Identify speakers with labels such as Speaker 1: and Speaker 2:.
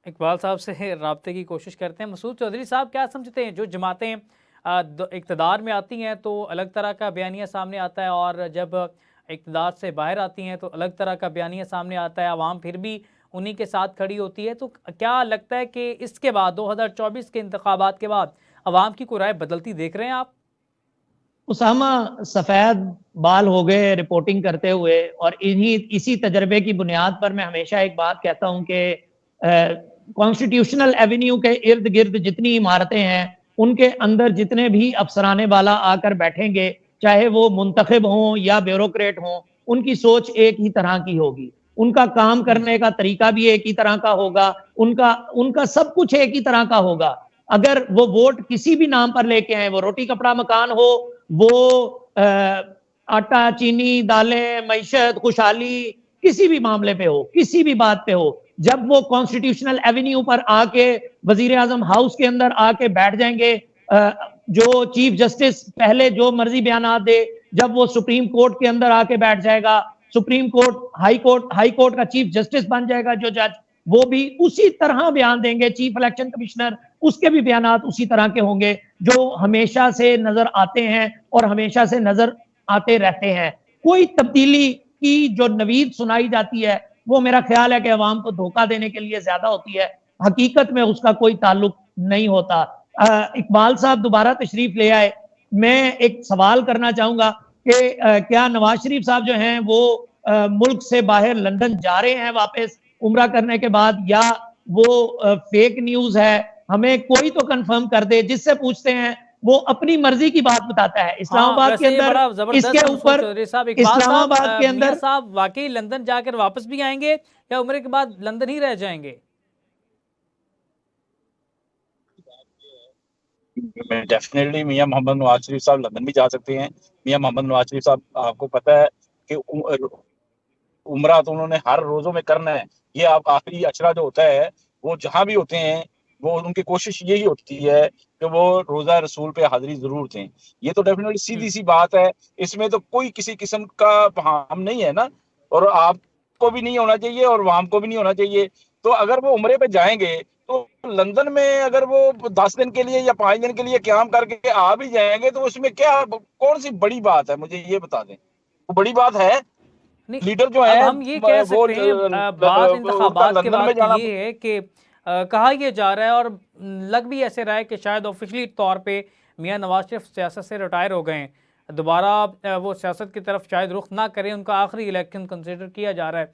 Speaker 1: इकबाल साहब से राब्ते की कोशिश करते हैं। मसूद चौधरी साहब, क्या समझते हैं जो जमातें इक़्तिदार में आती हैं तो अलग तरह का बयानिया सामने आता है, और जब इक़्तिदार से बाहर आती हैं तो अलग तरह का बयानिया सामने आता है, आवाम फिर भी उन्हीं के साथ खड़ी होती है, तो क्या लगता है कि इसके बाद 2024 के इंतखाबात के बाद आवाम की कोई राय बदलती देख रहे हैं आप?
Speaker 2: उसामा सफ़ेद बाल हो गए रिपोर्टिंग करते हुए, और इसी तजर्बे की बुनियाद पर मैं हमेशा एक बात कहता हूं कि कॉन्स्टिट्यूशनल एवेन्यू के इर्द गिर्द जितनी इमारतें हैं, उनके अंदर जितने भी अफसराने वाला आकर बैठेंगे, चाहे वो मुंतखब हों या ब्यूरोक्रेट हों, उनकी सोच एक ही तरह की होगी, उनका काम करने का तरीका भी एक ही तरह का होगा, उनका उनका सब कुछ एक ही तरह का होगा। अगर वो वोट किसी भी नाम पर लेके आए, वो रोटी कपड़ा मकान हो, वो आटा चीनी दालें मईशत खुशहाली, किसी भी मामले पे हो, किसी भी बात पे हो, जब वो कॉन्स्टिट्यूशनल एवेन्यू पर आके वजीर आजम हाउस के अंदर आके बैठ जाएंगे, जो चीफ जस्टिस पहले जो मर्जी बयान दे, जब वो सुप्रीम कोर्ट के अंदर आके बैठ जाएगा, सुप्रीम कोर्ट हाई कोर्ट का चीफ जस्टिस बन जाएगा जो जज, वो भी उसी तरह बयान देंगे। चीफ इलेक्शन कमिश्नर, उसके भी बयान उसी तरह के होंगे जो हमेशा से नजर आते हैं और हमेशा से नजर आते रहते हैं। कोई तब्दीली की जो नवीद सुनाई जाती है, वो मेरा ख्याल है कि अवाम को धोखा देने के लिए ज्यादा होती है, हकीकत में उसका कोई ताल्लुक नहीं होता। इकबाल साहब दोबारा तशरीफ ले आए, मैं एक सवाल करना चाहूंगा कि क्या नवाज शरीफ साहब जो हैं वो मुल्क से बाहर लंदन जा रहे हैं वापस उम्रा करने के बाद, या वो फेक न्यूज है? हमें कोई तो कंफर्म कर दे। जिससे पूछते हैं वो अपनी मर्जी की बात बताता है।
Speaker 1: हाँ,
Speaker 2: इस्लामाबाद के
Speaker 1: वैसे ये
Speaker 2: अंदर
Speaker 1: बड़ा जबरदस्त
Speaker 2: इसके
Speaker 1: है मसूद
Speaker 2: ऊपर,
Speaker 1: चौधरी साहब। इकबाल साहब,
Speaker 2: इस्लामाबाद के
Speaker 1: मियां
Speaker 2: अंदर
Speaker 1: साहब वाकई लंदन जाकर वापस भी आएंगे या उम्र के बाद लंदन ही रह जाएंगे?
Speaker 3: डेफिनेटली मियां मोहम्मद नवाज शरीफ साहब लंदन भी जा सकते हैं। मियां मोहम्मद नवाज शरीफ साहब, आपको पता है कि उम्रा तो उन्होंने हर रोजों में करना है। ये आप आखिरी अशरा जो होता है, वो जहां भी होते हैं, वो उनकी कोशिश यही होती है कि वो रोजा रसूल पे हाजिरी जरूर दें। ये तो डेफिनेटली सीधी सी बात है, इसमें तो कोई किसी किस्म का बहाम नहीं है ना, और आपको भी नहीं होना चाहिए और वाम को भी नहीं होना चाहिए। तो अगर वो उम्रे पे जाएंगे तो लंदन में अगर वो 10 दिन के लिए या 5 दिन के लिए क्याम करके आ भी जाएंगे तो उसमें क्या, कौन सी बड़ी बात है, मुझे ये बता दें। वो बड़ी बात है?
Speaker 1: नहीं,
Speaker 3: लीडर जो
Speaker 1: अब
Speaker 3: है
Speaker 1: हम ये कह
Speaker 3: वो
Speaker 1: सकते हैं बाद
Speaker 3: उनका
Speaker 1: इंतखाबात के
Speaker 3: लंदन में
Speaker 1: बाद
Speaker 3: जाना।
Speaker 1: ये है कि कहा यह जा रहा है और लग भी ऐसे रहा है कि शायद ऑफिशियली तौर पे मियां नवाज शरीफ सियासत से रिटायर हो गए हैं, दोबारा वो सियासत की तरफ शायद रुख ना करें, उनका आखिरी इलेक्शन कंसिडर किया जा रहा है।